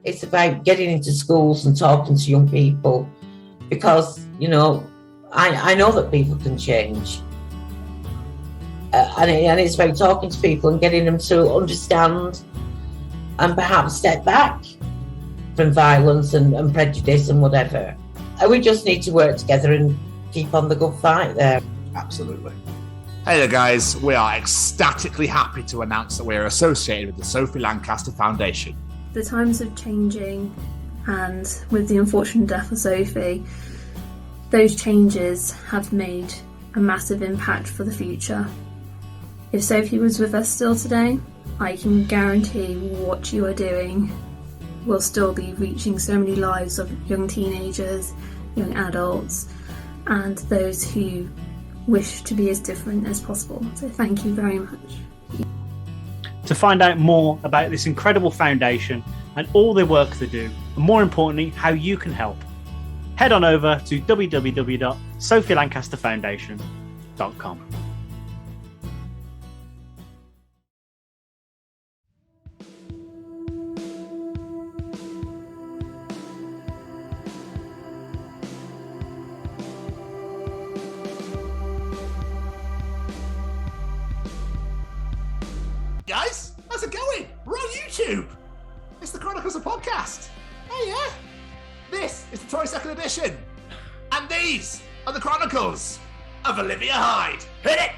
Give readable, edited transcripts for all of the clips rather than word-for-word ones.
It's about getting into schools and talking to young people because, you know, I know that people can change. And it's about talking to people and getting them to understand and perhaps step back from violence and prejudice and whatever. And we just need to work together and keep on the good fight there. Absolutely. Hey there, guys. We are ecstatically happy to announce that we are associated with the Sophie Lancaster Foundation. The times are changing, and with the unfortunate death of Sophie, those changes have made a massive impact for the future. If Sophie was with us still today, I can guarantee what you are doing will still be reaching so many lives of young teenagers, young adults, and those who wish to be as different as possible. So thank you very much. To find out more about this incredible foundation and all the work they do, and more importantly, how you can help, head on over to www.sophielancasterfoundation.com. Guys, how's it going? We're on YouTube. It's the Chronicles of Podcast. Oh yeah. This is the 22nd edition. And these are the Chronicles of Olivia Hyde. Hit it!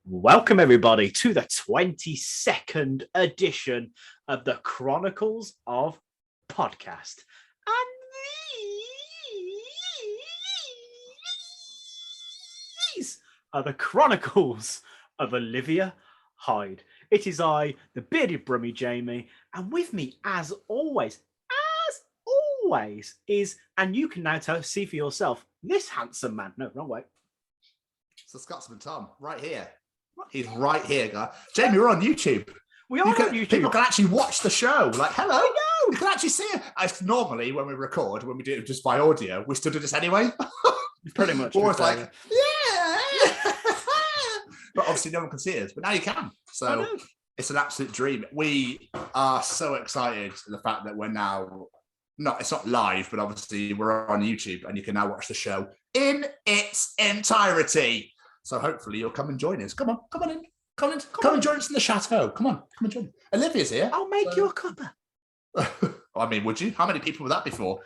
Welcome everybody to the 22nd edition of the Chronicles of Podcast. And these are the Chronicles of Olivia Hyde. It is I, the bearded Brummy Jamie, and with me, as always, is, and you can now see for yourself, this handsome man. No, wrong way. It's the Scotsman Tom, right here. He's right here, guys. Jamie, we're on YouTube. We are on YouTube. People can actually watch the show. Like, hello. You can actually see it. Normally, when we record, when we do it just by audio, we still do this anyway. Pretty much. Or it's like, yeah. But obviously no one can see us. But now you can. So it's an absolute dream. We are so excited at the fact that we're now, it's not live, but obviously we're on YouTube and you can now watch the show in its entirety. So hopefully you'll come and join us. Come on in. Come and join us in the chateau. Come on join. Olivia's here. I'll make you a cuppa. I mean, would you? How many people would that be for?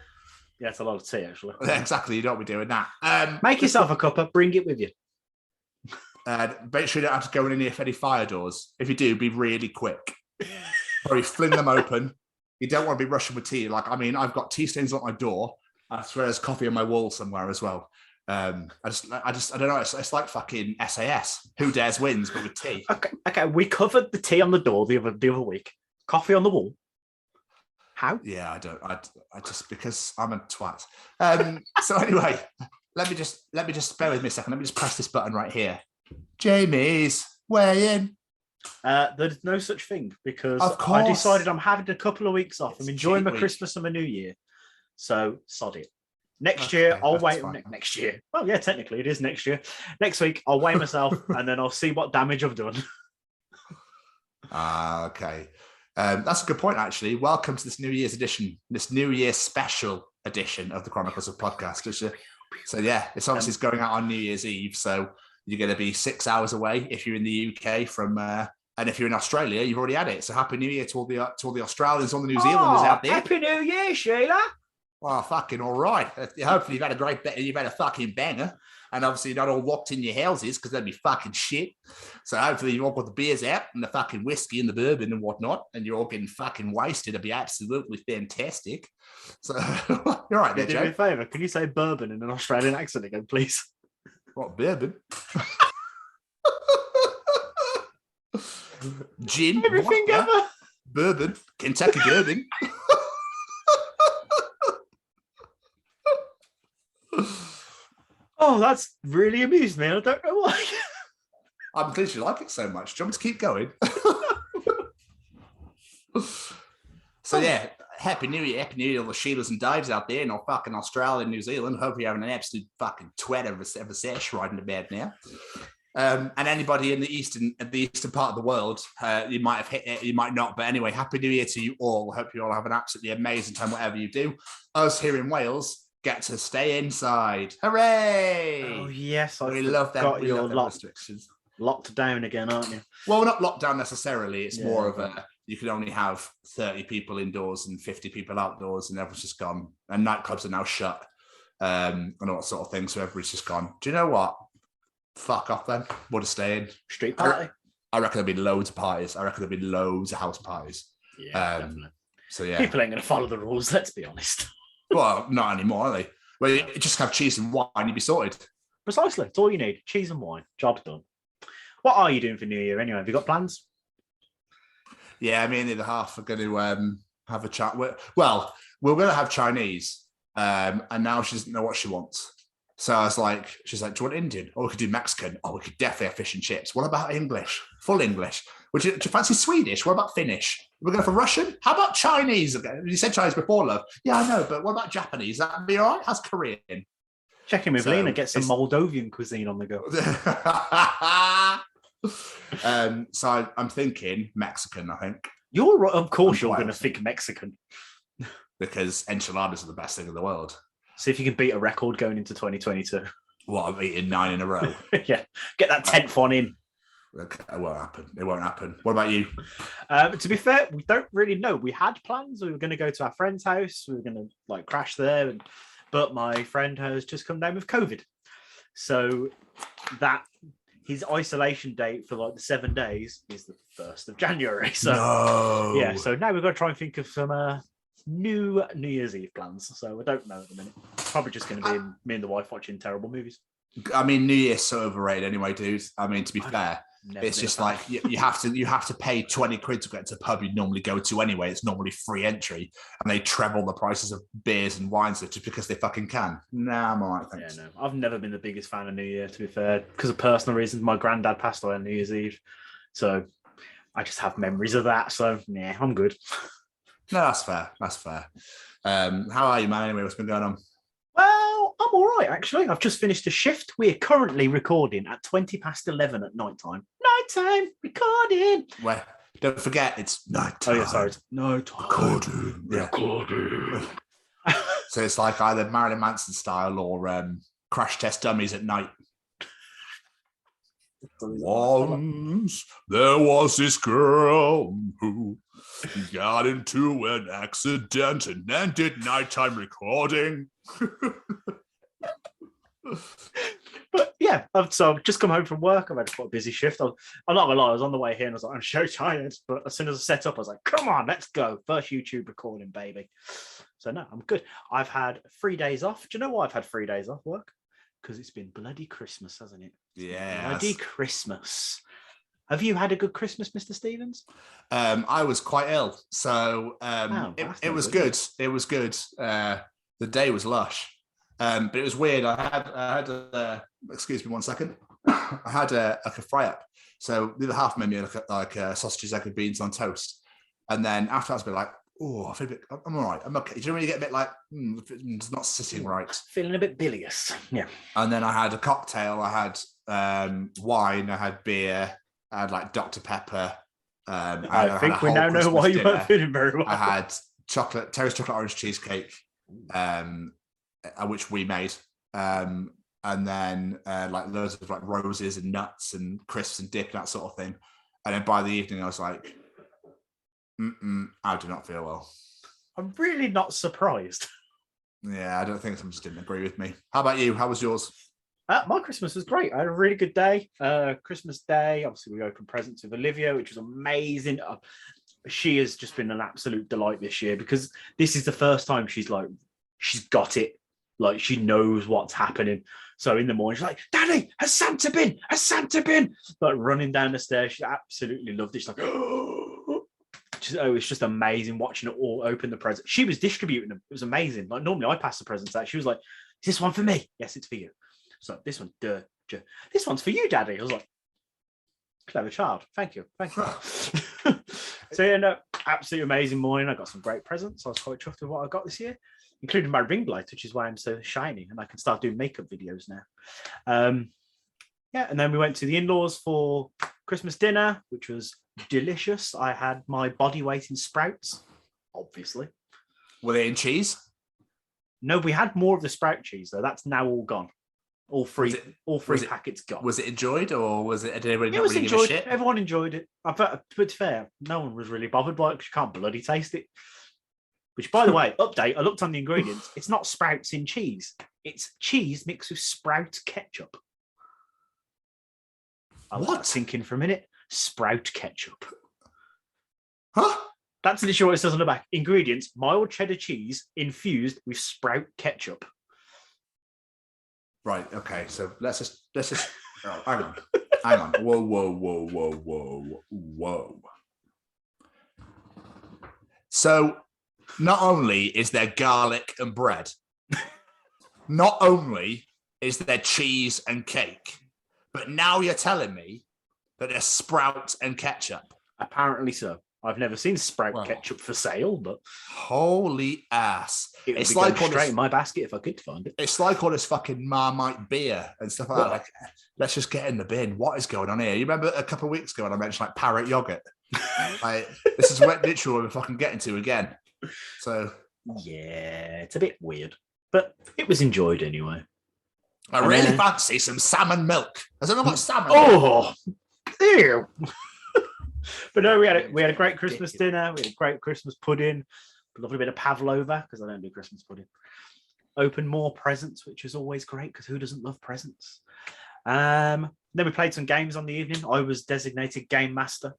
Yeah, it's a lot of tea, actually. Yeah, exactly. You don't be doing that. Make yourself a cuppa. Bring it with you. Make sure you don't have to go in any fire doors. If you do, be really quick. Or you fling them open. You don't want to be rushing with tea. Like, I mean, I've got tea stains on my door. I swear there's coffee on my wall somewhere as well. I don't know. It's like fucking SAS. Who dares wins, but with tea. Okay. We covered the tea on the door the other week. Coffee on the wall. How? Yeah, I don't. I just because I'm a twat. So anyway, let me just bear with me a second. Let me just press this button right here. Jamie's weigh in. There's no such thing because I decided I'm having a couple of weeks off. I'm enjoying my Christmas and my New Year. So sod it. Next year, I'll wait. Next year. Well, yeah, technically it is next year. Next week, I'll weigh myself and then I'll see what damage I've done. Okay. That's a good point, actually. Welcome to this New Year's edition, this New Year special edition of the Chronicles of Podcast. So yeah, it's obviously going out on New Year's Eve. So you're going to be 6 hours away if you're in the UK from, and if you're in Australia, you've already had it. So Happy New Year to all the Australians, all the New Zealanders out there. Happy New Year, Sheila. Well, fucking all right. Hopefully you've had a fucking banger. And obviously you're not all locked in your houses because that'd be fucking shit. So hopefully you've all got the beers out and the fucking whiskey and the bourbon and whatnot, and you're all getting fucking wasted. It'd be absolutely fantastic. So you're right there, Joe. Do me a favour. Can you say bourbon in an Australian accent again, please? What, bourbon? Gin. Everything ever. Bourbon. Kentucky bourbon. Oh, that's really amused me. I don't know why. I'm pleased you like it so much. Do you want me to keep going? So yeah, Happy New Year to all the Sheilas and Daves out there in all fucking Australia and New Zealand. Hope you're having an absolute fucking twat of a sesh riding about now. And anybody in the eastern part of the world, you might have hit it, you might not. But anyway, Happy New Year to you all. Hope you all have an absolutely amazing time, whatever you do. Us here in Wales get to stay inside. Hooray! Oh yes, we love them. We love them restrictions. Locked down again, aren't you? Well, we're not locked down necessarily. It's more of a you can only have 30 people indoors and 50 people outdoors, and everyone's just gone. And nightclubs are now shut, and all that sort of thing. So everybody's just gone. Do you know what? Fuck off then. We'll just stay in. Street party. I reckon there'll be loads of parties. I reckon there'll be loads of house parties. Yeah, definitely. So yeah, people ain't going to follow the rules. Let's be honest. Well, not anymore, are they? Well, you just have cheese and wine, you'd be sorted. Precisely. It's all you need. Cheese and wine. Job's done. What are you doing for New Year anyway? Have you got plans? Yeah, me and the other half are going to have a chat. Well, we're going to have Chinese, and now she doesn't know what she wants. So I was like, she's like, do you want Indian? Oh, we could do Mexican. Oh, we could definitely have fish and chips. What about English? Full English. Do you fancy Swedish? What about Finnish? We're going for Russian? How about Chinese? You said Chinese before, love. Yeah, I know, but what about Japanese? That'd be all right? How's Korean? Check in with Lena, get some Moldovan cuisine on the go. So I'm thinking Mexican, I think. Of course you're going to think Mexican. Because enchiladas are the best thing in the world. See if you can beat a record going into 2022. What, I've eaten 9 in a row? Yeah, get that 10th one in. It won't happen. It won't happen. What about you? To be fair, we don't really know. We had plans. We were going to go to our friend's house. We were going to crash there. But my friend has just come down with COVID. So his isolation date for the 7 days is the 1st of January. So yeah, so now we've got to try and think of some New Year's Eve plans. So I don't know at the minute. Probably just going to be me and the wife watching terrible movies. I mean, New Year's so overrated anyway, dude. I mean, to be fair, it's just like you have to pay 20 quid to get to a pub you normally go to anyway. It's normally free entry, and they treble the prices of beers and wines just because they fucking can. Nah, I'm all right, thanks. Yeah, no, I've never been the biggest fan of New Year, to be fair, because of personal reasons. My granddad passed away on New Year's Eve, so I just have memories of that. So yeah, I'm good. No, that's fair. That's fair. How are you, man? Anyway, what's been going on? Well, I'm all right, actually. I've just finished a shift. We're currently recording at 11:20 at night time. Nighttime recording. Well, don't forget, it's nighttime. Oh, yeah, sorry. It's nighttime. Recording. Yeah. Recording. So it's like either Marilyn Manson style or Crash Test Dummies at night. Once there was this girl who got into an accident and then did nighttime recording. But yeah, so I've just come home from work. I've had quite a busy shift. I'm not gonna lie, I was on the way here and I was like, I'm so tired. But as soon as I set up, I was like, come on, let's go. First YouTube recording, baby. So no, I'm good. I've had 3 days off. Do you know why I've had 3 days off work? Because it's been bloody Christmas, hasn't it? Yeah. Bloody Christmas. Have you had a good Christmas, Mr. Stevens? I was quite ill. So it was good. It was good. The day was lush. But it was weird. I had excuse me 1 second. I had a fry up. So the other half made me like sausages, egg and beans on toast. And then after I was a bit like, oh, I feel a bit, I'm all right. I'm okay. Do you really get a bit like, it's not sitting right. Feeling a bit bilious. Yeah. And then I had a cocktail. I had wine. I had beer. I had like Dr. Pepper. I think we now know why you weren't feeling very well. I had Terry's chocolate orange cheesecake, which we made. And then like loads of like roses and nuts and crisps and dip and that sort of thing. And then by the evening, I was like, I do not feel well. I'm really not surprised. Yeah, I don't think someone just didn't agree with me. How about you? How was yours? My Christmas was great. I had a really good day. Christmas Day, obviously we opened presents with Olivia, which was amazing. She has just been an absolute delight this year because this is the first time she's got it. Like she knows what's happening. So in the morning, she's like, Daddy, has Santa been? Has Santa been? Like running down the stairs. She absolutely loved it. She's like, it's just amazing watching it all open the present. She was distributing them. It was amazing. Like normally I pass the presents out. She was like, is this one for me? Yes, it's for you. So this one, this one's for you, Daddy. I was like, clever child. Thank you. So yeah, no, absolutely amazing morning. I got some great presents. I was quite chuffed with what I got this year, including my ring light, which is why I'm so shiny and I can start doing makeup videos now. Yeah, and then we went to the in-laws for Christmas dinner, which was delicious. I had my body weight in sprouts, obviously. Were they in cheese? No, we had more of the sprout cheese though. That's now all gone. All three packets gone. Was it enjoyed, or was it? Did anybody It was really enjoyed. give a shit? Everyone enjoyed it. But to be fair, no one was really bothered by it because you can't bloody taste it. Which, by the way, update. I looked on the ingredients. It's not sprouts in cheese. It's cheese mixed with sprout ketchup. I was thinking for a minute. Sprout ketchup. Huh? That's literally what it says on the back. Ingredients: mild cheddar cheese infused with sprout ketchup. Right. Okay. So let's just. Oh, hang on. Whoa. So, not only is there garlic and bread, not only is there cheese and cake, but now you're telling me that there's sprouts and ketchup. Apparently so. I've never seen sprout ketchup for sale, but holy ass! It's like straight in my basket if I could find it. It's like all this fucking Marmite beer and stuff like that. Like, let's just get in the bin. What is going on here? You remember a couple of weeks ago when I mentioned like parrot yogurt? Like, this is literally what we're fucking getting to again. So yeah, it's a bit weird, but it was enjoyed anyway. I really fancy some salmon milk. I don't know what salmon. Oh, ew. But no, we had a great Christmas dinner. We had a great Christmas pudding, a lovely bit of pavlova because I don't do Christmas pudding. Opened more presents, which is always great because who doesn't love presents? Then we played some games on the evening. I was designated game master,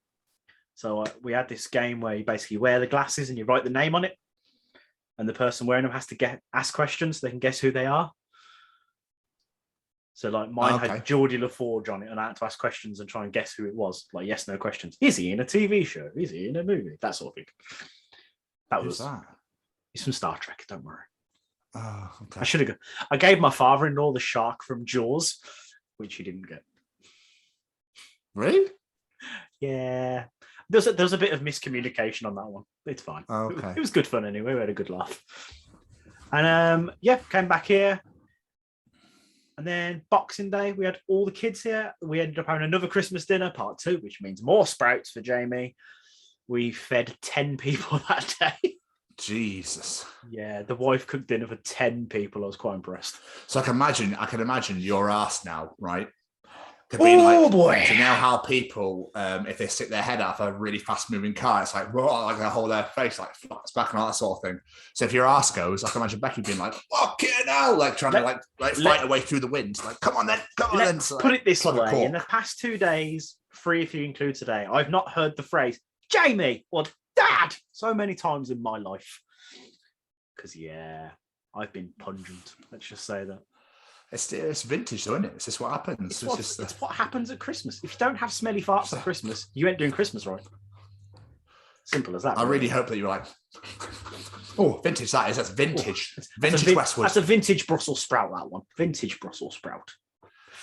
so we had this game where you basically wear the glasses and you write the name on it, and the person wearing them has to ask questions so they can guess who they are. So like mine had Geordie LaForge on it, and I had to ask questions and try and guess who it was. Like yes, no questions. Is he in a TV show? Is he in a movie? That sort of thing. Who's that? He's from Star Trek. Don't worry. Oh, okay. I should have. I gave my father-in-law the shark from Jaws, which he didn't get. Really? Yeah. There's a bit of miscommunication on that one. It's fine. Oh, okay. It was good fun anyway. We had a good laugh. And came back here. And then Boxing Day, we had all the kids here. We ended up having another Christmas dinner, part 2, which means more sprouts for Jamie. We fed 10 people that day. Jesus. Yeah, the wife cooked dinner for 10 people. I was quite impressed. So I can imagine your ass now, right? Boy. To know how people, if they stick their head out of a really fast-moving car, it's like, whoa, like they hold their face like flats back and all that sort of thing. So if your ass goes, I can imagine Becky being like, fucking hell, like trying to fight her way through the wind. Like, come on then. So, put it this way, in the past 2 days, 3 if you include today, I've not heard the phrase, Jamie or Dad, so many times in my life. Because, yeah, I've been pungent. Let's just say that. It's vintage, though, isn't it? It's just what happens. It's what happens at Christmas. If you don't have smelly farts at Christmas, you ain't doing Christmas right. Simple as that. I really hope that you're like, oh, vintage that is. That's vintage. Vintage Westwood. That's a vintage Brussels sprout, that one. Vintage Brussels sprout.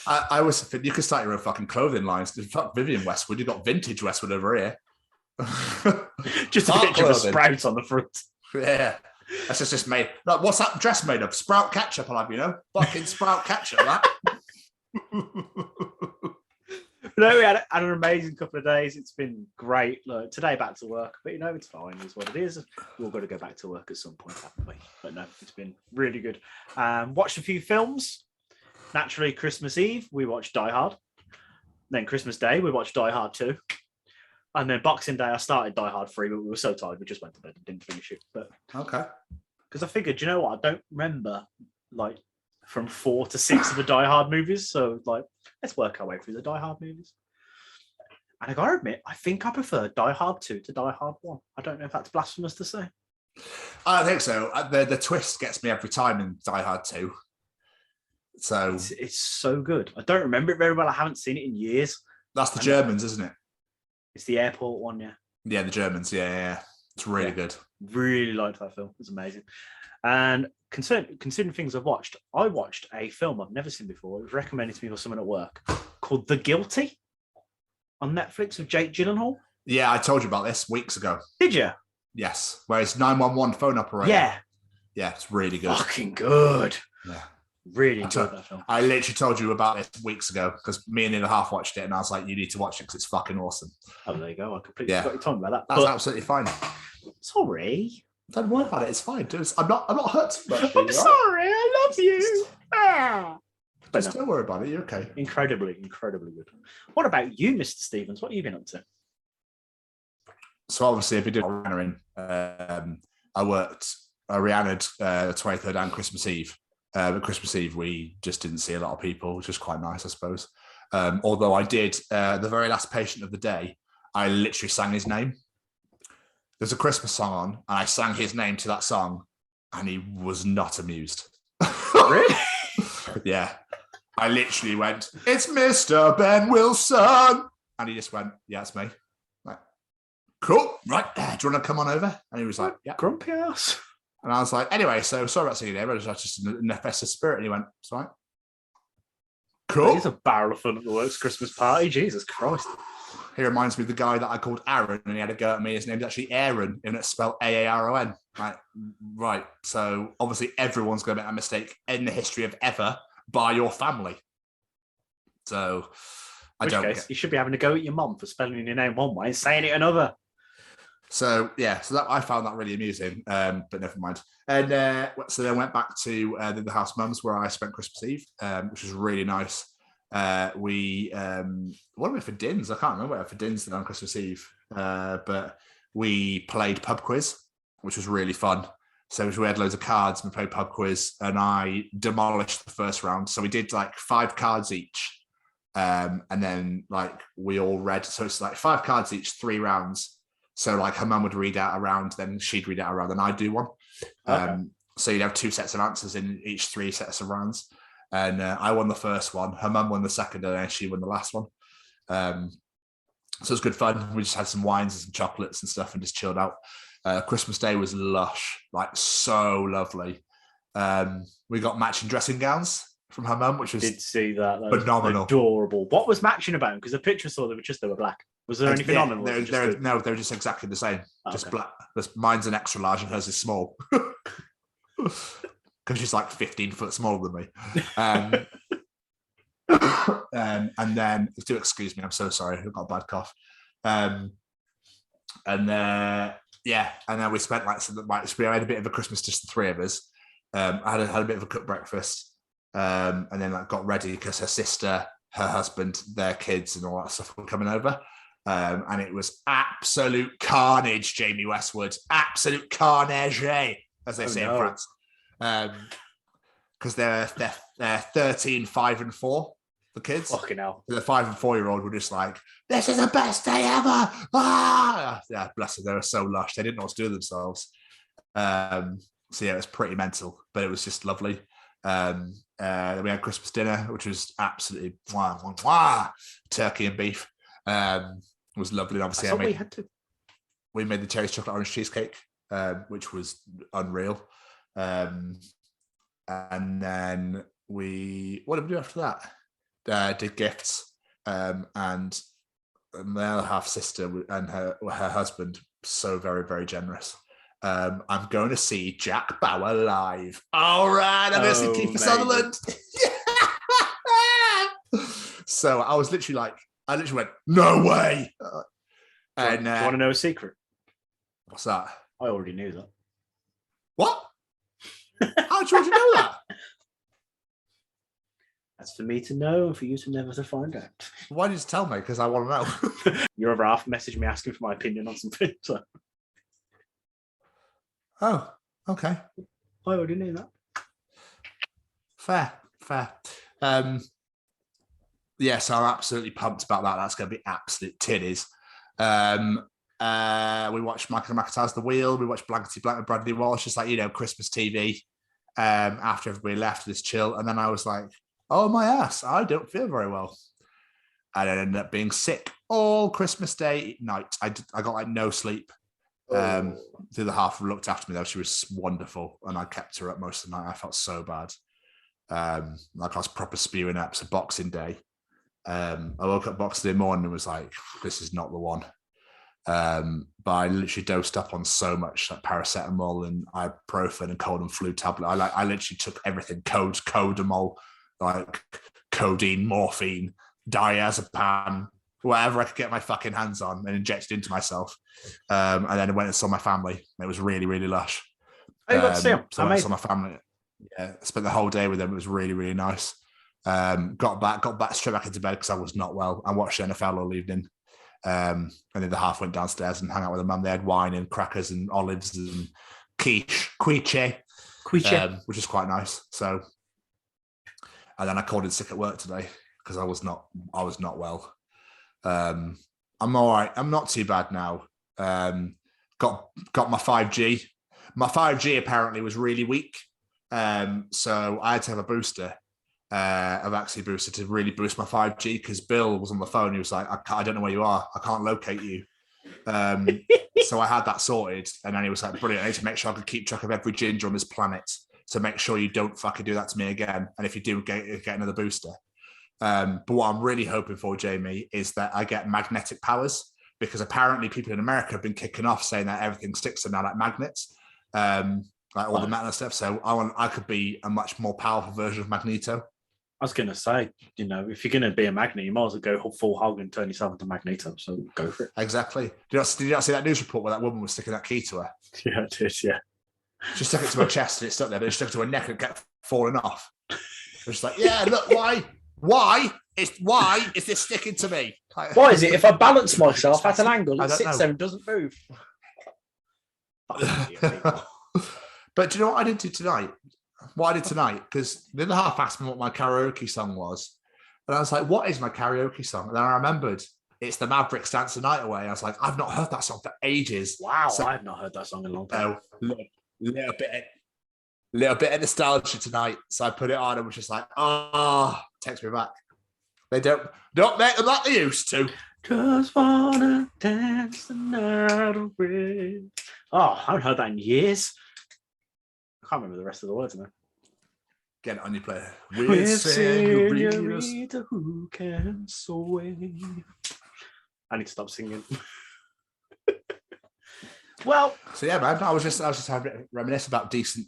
I always think you could start your own fucking clothing lines. Fuck Vivian Westwood. You've got vintage Westwood over here. Just a picture of a sprout on the front. Yeah. That's just made. Like, what's that dress made of? Sprout ketchup, I'll have, fucking sprout ketchup, that. No, we had an amazing couple of days. It's been great. Look, today back to work, but it's fine. It's what it is. We've got to go back to work at some point, haven't we? But no, it's been really good. Watched a few films. Naturally, Christmas Eve, we watched Die Hard. Then Christmas Day, we watched Die Hard 2. And then Boxing Day, I started Die Hard 3, but we were so tired, we just went to bed and didn't finish it. But okay. Because I figured, you know what? I don't remember, from 4 to 6 of the Die Hard movies. So, let's work our way through the Die Hard movies. And I got to admit, I think I prefer Die Hard 2 to Die Hard 1. I don't know if that's blasphemous to say. I think so. The twist gets me every time in Die Hard 2. So it's so good. I don't remember it very well. I haven't seen it in years. That's the Germans, isn't it? It's the airport one, yeah. Yeah, the Germans, yeah. It's really good. Really liked that film. It was amazing. And considering things I watched a film I've never seen before. It was recommended to me by someone at work called The Guilty on Netflix with Jake Gyllenhaal. Yeah, I told you about this weeks ago. Did you? Yes. Where it's 911 phone operator. Yeah. Yeah, it's really good. Fucking good. Yeah. Really enjoyed that film. I literally told you about this weeks ago because me and the other half watched it, and I was like, "You need to watch it because it's fucking awesome." Oh, there you go. I completely forgot you talking about that. That's absolutely fine. Sorry. Don't worry about it. It's fine. I'm not hurt too much. I'm sorry. I love you. Just don't worry about it. You're okay. Incredibly good. What about you, Mr. Stevens? What have you been up to? So obviously, I've been doing Rihanna I Rihanna the 23rd and Christmas Eve. But Christmas Eve, we just didn't see a lot of people, which was quite nice, I suppose. Although I did, the very last patient of the day, I literally sang his name. There's a Christmas song on, and I sang his name to that song, and he was not amused. Really? Yeah. I literally went, "It's Mr. Ben Wilson." And he just went, "Yeah, it's me." Like, cool. Right. Do you want to come on over? And he was like, "Yeah." Grumpy ass. And I was like, "Anyway, so sorry about seeing you there. I was just in a festive spirit." And he went, "It's all right." Cool. He's a barrel of fun at the works Christmas party. Jesus Christ. He reminds me of the guy that I called Aaron, and he had a go at me. His name's actually Aaron, and it's spelled Aaron. Like, right. So obviously everyone's going to make a mistake in the history of ever by your family. So In which case, you should be having to go at your mum for spelling your name one way and saying it another. So yeah, so that I found that really amusing, but never mind. And so then I went back to the house mums where I spent Christmas Eve, which was really nice. We what were we for dins? I can't remember what for dins on Christmas Eve, but we played pub quiz, which was really fun. So we had loads of cards and we played pub quiz, and I demolished the first round. So we did like 5 cards each, and then like we all read. So it's like 5 cards each, 3 rounds. So like her mum would read out a round, then she'd read out a round, and I'd do one. Okay. So you'd have 2 sets of answers in each 3 sets of rounds. And I won the first one. Her mum won the second, and then she won the last one. So it was good fun. We just had some wines and some chocolates and stuff and just chilled out. Christmas Day was lush, like so lovely. We got matching dressing gowns from her mum, which was did see that. That phenomenal, adorable. What was matching about them? Because the picture saw they were black. Was there anything on them? No, they were just exactly the same, just black. Mine's an extra large and hers is small. Because she's like 15 foot smaller than me. And then, do excuse me, I'm so sorry, I've got a bad cough. And then we spent we had a bit of a Christmas, just the 3 of us. I had a bit of a cooked breakfast, and then like got ready because her sister, her husband, their kids, and all that stuff were coming over. And it was absolute carnage, Jamie Westwood, absolute carnage, as they say in France. Because they're 13, 5 and 4, the kids. Fucking hell. The 5 and 4-year-old were just like, "This is the best day ever." Ah! Yeah, bless them. They were so lush. They didn't know what to do with themselves. So yeah, it was pretty mental, but it was just lovely. We had Christmas dinner, which was absolutely turkey and beef. It was lovely. And obviously, we made the cherry chocolate orange cheesecake, which was unreal. And then what did we do after that? Did gifts, and my other half sister and her husband, so very, very generous. I'm going to see Jack Bauer live. All right, I'm going to see Kiefer Sutherland. So I literally went, "No way!" And do you want to know a secret? What's that? I already knew that. What? How did you already know that? That's for me to know and for you to never to find out. Why did you tell me? Because I want to know. Your other half messaged me asking for my opinion on something. So. Oh, okay. I already knew that. Fair. Yeah, so I'm absolutely pumped about that. That's going to be absolute titties. We watched Michael McIntyre's The Wheel. We watched Blankety Blank with Bradley Walsh, just like, Christmas TV. After everybody left, this chill. And then I was like, "Oh my ass, I don't feel very well." And I ended up being sick all Christmas Day night. I got like no sleep. The other half looked after me though. She was wonderful, and I kept her up most of the night. I felt so bad. Like I was proper spewing up. So Boxing Day. I woke up Boxing Day morning and was like, "This is not the one." But I literally dosed up on so much like paracetamol and ibuprofen and cold and flu tablet. I literally took everything: codamol, like codeine, morphine, diazepam, whatever I could get my fucking hands on, and injected into myself. And then I went and saw my family. It was really, really lush. Oh, you got to see them. So I saw my family. Yeah, I spent the whole day with them. It was really, really nice. Got back straight back into bed because I was not well. I watched the NFL all evening. And then the half went downstairs and hung out with the mum. They had wine and crackers and olives and quiche, which is quite nice. So, and then I called in sick at work today because I was not well. I'm all right. I'm not too bad now. Got my 5G. My 5G apparently was really weak. So I had to have a booster. A vaccine booster to really boost my 5G because Bill was on the phone. He was like, I don't know where you are. I can't locate you. So I had that sorted. And then he was like, brilliant. I need to make sure I can keep track of every ginger on this planet to make sure you don't fucking do that to me again. And if you do, get another booster. But what I'm really hoping for, Jamie, is that I get magnetic powers because apparently people in America have been kicking off saying that everything sticks to them now like magnets, like all the metal and stuff. So I could be a much more powerful version of Magneto. I was going to say, if you're going to be a magnet, you might as well go full hog and turn yourself into Magneto. So go for it. Exactly. Did you not see that news report where that woman was sticking that key to her? Yeah, I did, yeah. She stuck it to her chest and it stuck there, but it stuck to her neck and kept falling off. It's like, yeah, look, why is this sticking to me? Why is it if I balance myself at an angle, it sits there and doesn't move? But do you know what I did tonight? Because the other half asked me what my karaoke song was. And I was like, what is my karaoke song? And then I remembered it's the Mavericks Dance the Night Away. I was like, I've not heard that song for ages. Wow, so, I've not heard that song in a long time. Little bit of nostalgia tonight. So I put it on and was just like, takes me back. They don't make them like they used to. Just wanna dance the night away. Oh, I haven't heard that in years. I can't remember the rest of the words now. Get it on your player. With senorita who can sway. I need to stop singing. Well, so yeah, man. I was just having to reminisce about decent,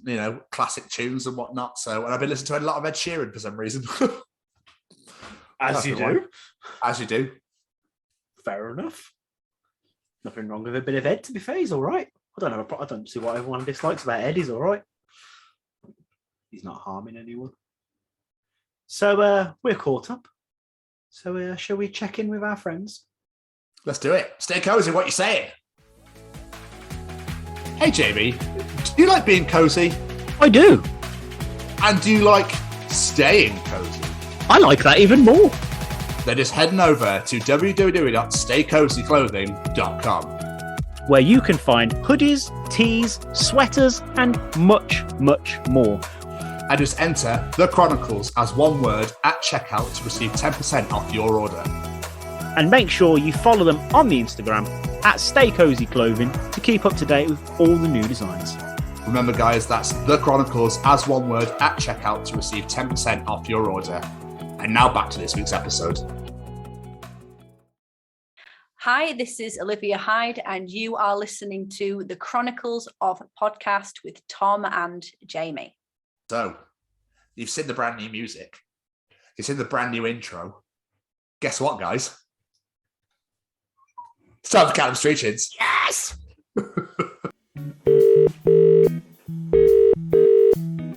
classic tunes and whatnot. So, and I've been listening to a lot of Ed Sheeran for some reason. As you do. As you do. Fair enough. Nothing wrong with a bit of Ed. To be fair, he's all right. I don't see what everyone dislikes about Ed. He's all right. He's not harming anyone. So we're caught up. So shall we check in with our friends? Let's do it. Stay cozy. What you saying? Hey, Jamie. Do you like being cozy? I do. And do you like staying cozy? I like that even more. Then just heading over to www.staycozyclothing.com, where you can find hoodies, tees, sweaters, and much, much more. And just enter The Chronicles as one word at checkout to receive 10% off your order. And make sure you follow them on the Instagram at Stay Cozy Clothing to keep up to date with all the new designs. Remember, guys, that's The Chronicles as one word at checkout to receive 10% off your order. And now back to this week's episode. Hi, this is Olivia Hyde, and you are listening to the Chronicles of podcast with Tom and Jamie. So, you've seen the brand new music. You've seen the brand new intro. Guess what, guys? It's time for Callum's Treach. Yes!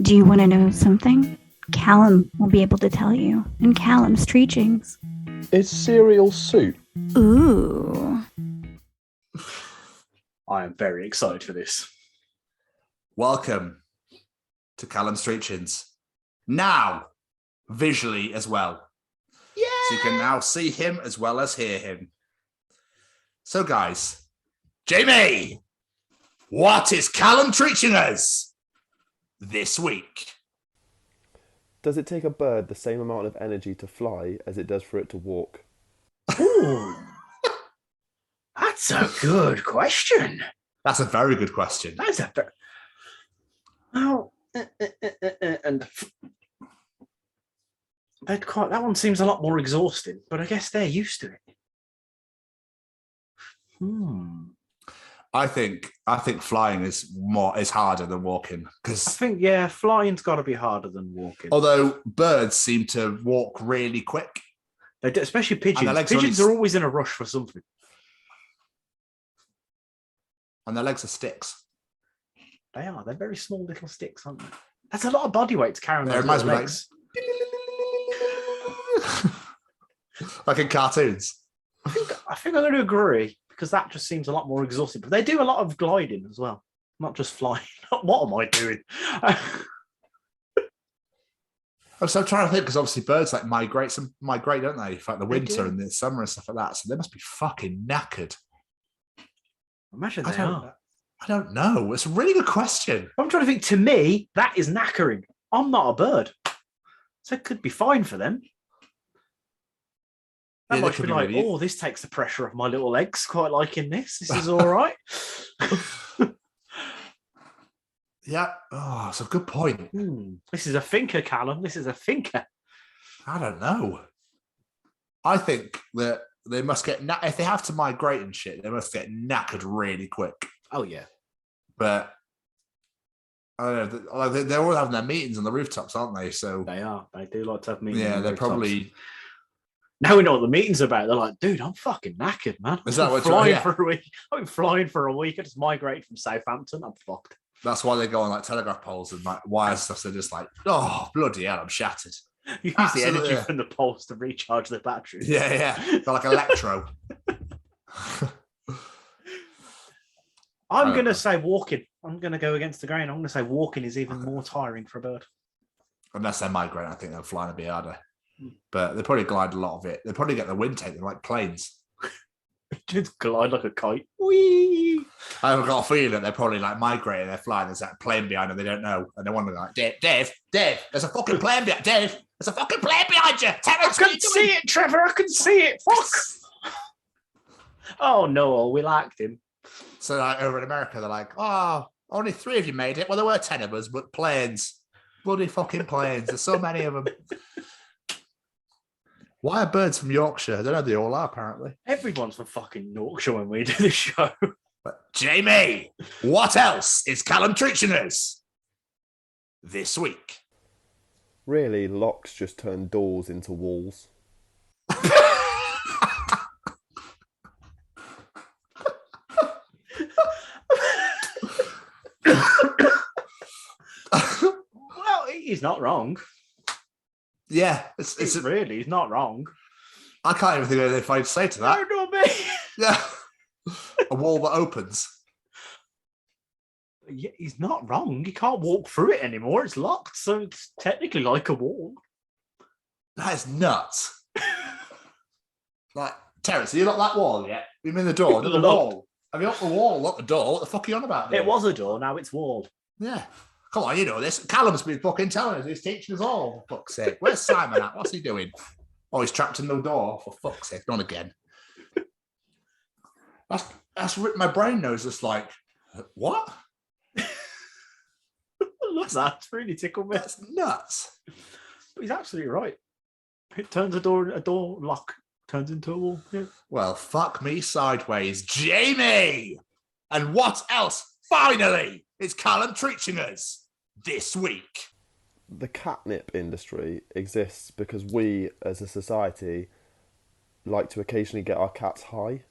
Do you want to know something? Callum will be able to tell you in Callum's Treachings. Is cereal soup? Ooh. I am very excited for this. Welcome to Callum's Treachings. Now, visually as well. Yeah! So you can now see him as well as hear him. So, guys, Jamie, what is Callum teaching us this week? Does it take a bird the same amount of energy to fly as it does for it to walk? Ooh, that's a good question. That's a very good question. That's a very... Oh, and that one seems a lot more exhausting, but I guess they're used to it. I think flying is harder than walking, because I think flying's got to be harder than walking. Although birds seem to walk really quick. They do, especially pigeons. Pigeons are always in a rush for something. And their legs are sticks. They are. They're very small little sticks, aren't they? That's a lot of body weight to carry on those little legs. Like in cartoons. I think I'm going to agree, because that just seems a lot more exhausting. But they do a lot of gliding as well, not just flying. What am I doing? I'm trying to think, because obviously birds like migrate, don't they? For like the winter and the summer and stuff like that. So they must be fucking knackered. Imagine they are. I don't know. It's a really good question. I'm trying to think. To me, that is knackering. I'm not a bird, so it could be fine for them. That might be like, oh, this takes the pressure off my little legs. Quite liking this. This is all right. Yeah. Oh, it's a good point. This is a thinker, Callum. This is a thinker. I don't know. I think that they must get if they have to migrate and shit, they must get knackered really quick. Oh yeah. But I don't know. They're all having their meetings on the rooftops, aren't they? So they are. They do like to have meetings. Yeah, they're probably. Now we know what the meeting's about. They're like, dude, I'm fucking knackered, man. Is that what flying for a week? I've been flying for a week. I just migrated from Southampton. I'm fucked. That's why they go on like telegraph poles and like wire stuff. They're just like, oh bloody hell, I'm shattered. You use the energy from the poles to recharge the batteries. Yeah. They're like electro. I'm going to say walking. I'm going to go against the grain. I'm going to say walking is even more tiring for a bird. Unless they're migrating, I think they'll fly a bit harder. But they probably glide a lot of it. They probably get the wind take them like planes. Just glide like a kite. Whee! I've got a feeling that they're probably like migrating. They're flying. There's that plane behind them. They don't know, and they want to like, Dave, there's a fucking plane behind Dave. There's a fucking plane behind you. I can see it, Trevor. I can see it. Fuck. Oh no, we liked him. So like over in America, they're like, oh, only 3 of you made it. Well, there were 10 of us, but planes, bloody fucking planes. There's so many of them. Why are birds from Yorkshire? I don't know. They all are, apparently. Everyone's from fucking Yorkshire when we do the show. But Jamie, what else is Callum treaching us this week? Really, locks just turn doors into walls. Well, he's not wrong. Yeah, it's really, he's not wrong. I can't even think of anything I'd say to that. No, me. Yeah, a wall that opens. Yeah, he's not wrong. You can't walk through it anymore. It's locked, so it's technically like a wall. That is nuts. Like, Terence, have you locked that wall yet? You mean the door? The wall? Have you locked the wall? Locked the door? What the fuck are you on about? It was a door. Now it's walled. Yeah. Come on, you know this. Callum's been fucking telling us. He's teaching us all. For fuck's sake. Where's Simon at? What's he doing? Oh, he's trapped in the door. For fuck's sake. Not again. That's my brain knows. Just like, what? Look, that's really tickled me. That's nuts. But he's absolutely right. It turns a door lock turns into a wall. Yeah. Well, fuck me sideways, Jamie. And what else? Finally, is Callum treaching us this week? The catnip industry exists because we, as a society, like to occasionally get our cats high.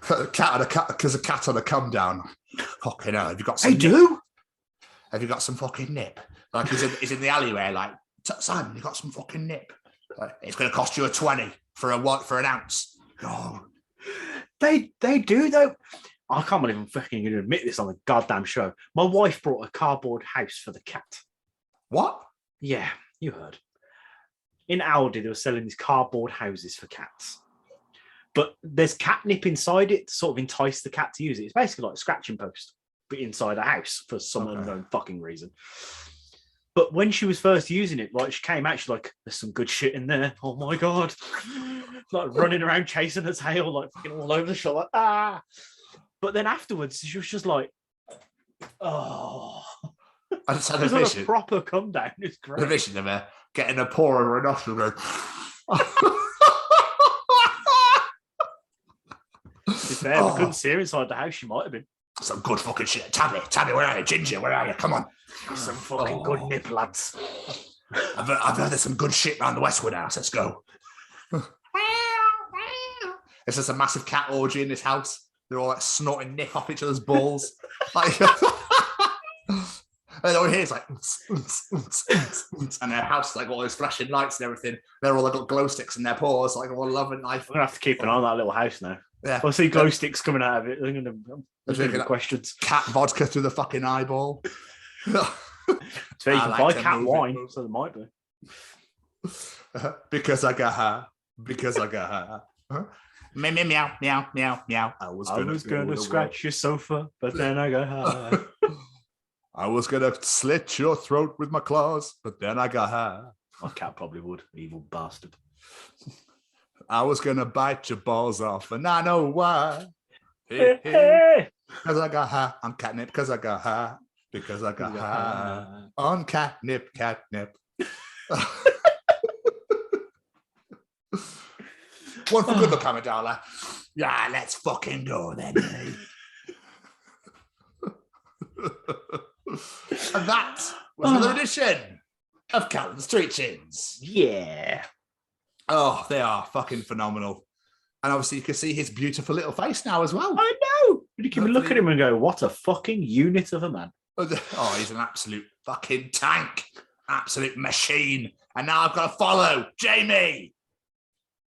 Because a cat on a come down. Fucking hell, have you got some nip? Do? Have you got some fucking nip? Like he's in the alleyway, like, Simon, you got some fucking nip? Like, it's going to cost you a 20 for an ounce. Oh. They do though. I can't believe I'm fucking going to admit this on the goddamn show. My wife brought a cardboard house for the cat. What? Yeah, you heard. In Aldi, they were selling these cardboard houses for cats. But there's catnip inside it to sort of entice the cat to use it. It's basically like a scratching post, but inside a house for some unknown fucking reason. But when she was first using it, like she came out, she's like, there's some good shit in there. Oh my God. Like running around chasing her tail, like fucking all over the shop, like, ah. But then afterwards, she was just like, oh. I just had It was a on vision. a proper come down. It's great. A vision of her getting a paw over her nostril going. To be fair, we couldn't see her inside the house. She might have been. Some good fucking shit. Tabby, where are you? Ginger, where are you? Come on. Some fucking good nip, lads. I've heard there's some good shit around the Westwood house. Let's go. It's just a massive cat orgy in this house. They're all like snorting nip off each other's balls. Like, and all you hear is like, and their house is like all those flashing lights and everything. They're all like got glow sticks in their paws, like all loving life. I'm gonna have to keep an eye on that little house now. Yeah, I see glow sticks coming out of it. I'm gonna questions. Cat vodka through the fucking eyeball. So you can buy cat wine, so there might be. Because I got her. Meow, meow, meow, meow, meow. I was gonna scratch your sofa, but then I got her. I was gonna slit your throat with my claws, but then I got her. My cat probably would, evil bastard. I was gonna bite your balls off, and I know why. Hey. Because I got her. I'm catnip because I got her. Because I got her. On catnip. One for good look, Amidala. Yeah, let's fucking go then. And that was another edition of Callum's Treachings. Yeah. Oh, they are fucking phenomenal. And obviously you can see his beautiful little face now as well. I know. But you can look at him and go, what a fucking unit of a man. Oh, he's an absolute fucking tank. Absolute machine. And now I've got to follow Jamie.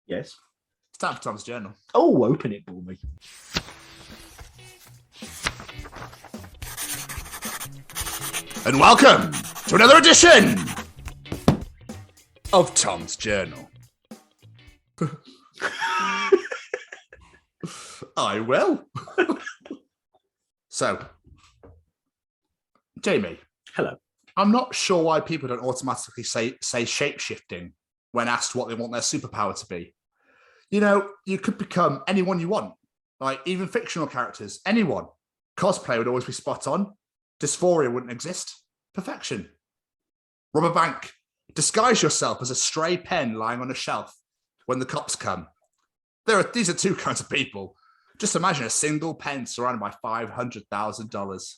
Yes. It's time for Tom's Journal. Oh, open it for me. And welcome to another edition of Tom's Journal. I will. So, Jamie. Hello. I'm not sure why people don't automatically say shape-shifting when asked what they want their superpower to be. You know, you could become anyone you want, like even fictional characters, anyone. Cosplay would always be spot on. Dysphoria wouldn't exist. Perfection. Rob a bank. Disguise yourself as a stray pen lying on a shelf when the cops come. These are two kinds of people. Just imagine a single pen surrounded by $500,000.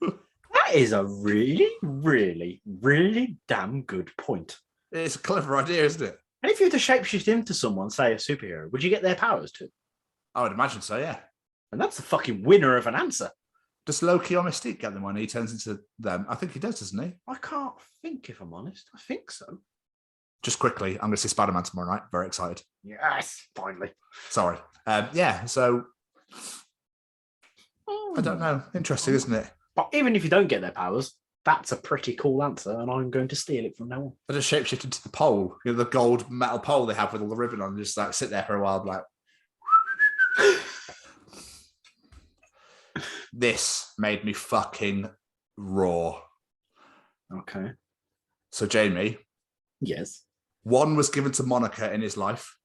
That is a really, really, really damn good point. It's a clever idea, isn't it? And if you were to shapeshift into someone, say a superhero, would you get their powers too? I would imagine so, yeah. And that's the fucking winner of an answer. Does Loki or Mystique get them when he turns into them? I think he does, doesn't he? I can't think, if I'm honest. I think so. Just quickly, I'm going to see Spider-Man tomorrow night. Very excited. Yes, finally. Sorry. Yeah, so... I don't know. Interesting, isn't it? But even if you don't get their powers, that's a pretty cool answer, and I'm going to steal it from now on. I just shapeshift into the pole, you know, the gold metal pole they have with all the ribbon on, and just like sit there for a while, like. This made me fucking raw. Okay. So, Jamie. Yes. One was given to Monica in his life.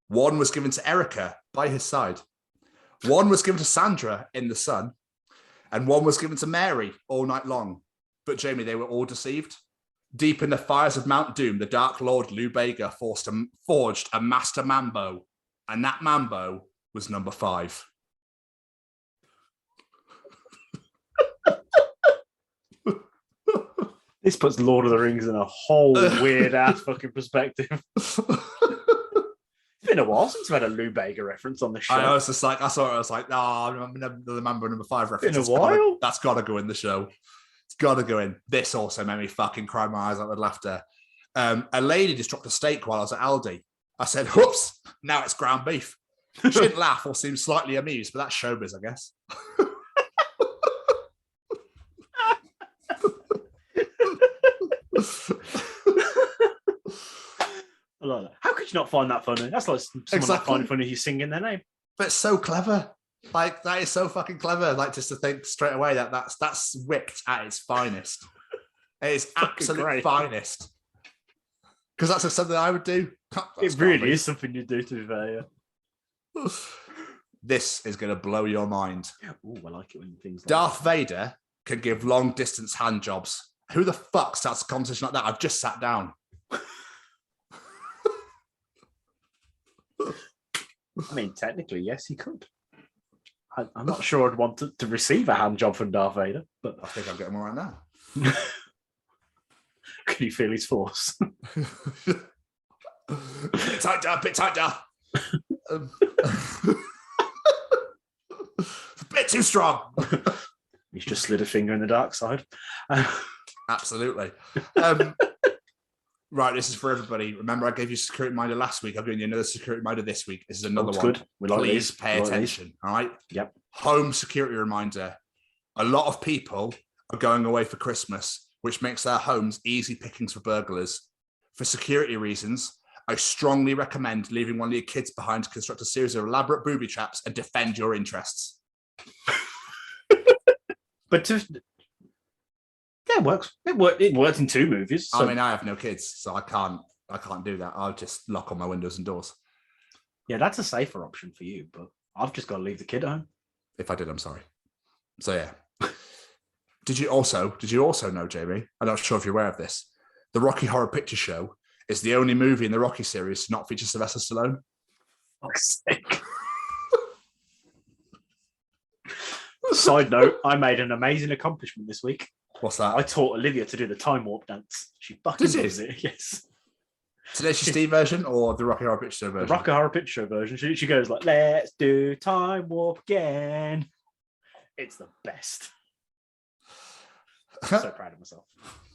One was given to Erica by his side. One was given to Sandra in the sun. And one was given to Mary all night long. But, Jamie, they were all deceived. Deep in the fires of Mount Doom, the Dark Lord Lou Bega forged a master mambo. And that mambo was number 5. This puts Lord of the Rings in a whole weird-ass fucking perspective. It's been a while since we've had a Lou Bega reference on the show. I was just like, I saw it, I was like, I remember the Mambo number 5 reference. Been a while? That's got to go in the show. It's got to go in. This also made me fucking cry my eyes out with laughter. A lady just dropped a steak while I was at Aldi. I said, whoops, now it's ground beef. She didn't laugh or seem slightly amused, but that's showbiz, I guess. I like that. How could you not find that funny? That's like someone not finding funny you singing their name. But it's so clever. Like, that is so fucking clever. Like, just to think straight away that's whipped at its finest. It is absolute finest. Because that's something I would do. It really is something you do, to be fair, yeah. This is going to blow your mind. Oh, I like it when things like Darth Vader can give long distance hand jobs. Who the fuck starts a conversation like that? I've just sat down. I mean, technically, yes, he could. I'm not sure I'd want to receive a hand job from Darth Vader, but I think I'm getting one right now. Can you feel his force? Bit tighter. A bit too strong. He's just slid a finger in the dark side. Absolutely. Right, this is for everybody. Remember, I gave you a security reminder last week. I'm giving you another security reminder this week. This is another one. Good. Please pay attention. All right? Yep. Home security reminder. A lot of people are going away for Christmas, which makes their homes easy pickings for burglars. For security reasons, I strongly recommend leaving one of your kids behind to construct a series of elaborate booby traps and defend your interests. But it works. It worked in 2 movies. So. I mean, I have no kids, so I can't do that. I'll just lock all my windows and doors. Yeah, that's a safer option for you, but I've just got to leave the kid at home. If I did, I'm sorry. So yeah. Did you also know, Jamie? I'm not sure if you're aware of this. The Rocky Horror Picture Show is the only movie in the Rocky series to not feature Sylvester Stallone. Fuck's sake. Side note, I made an amazing accomplishment this week. What's that? I taught Olivia to do the time warp dance. She fucking does it. Yes. Tenacious D version or the Rocky Horror Picture Show version? The Rocky Horror Picture Show version. She goes like, "Let's do time warp again." It's the best. I'm so proud of myself.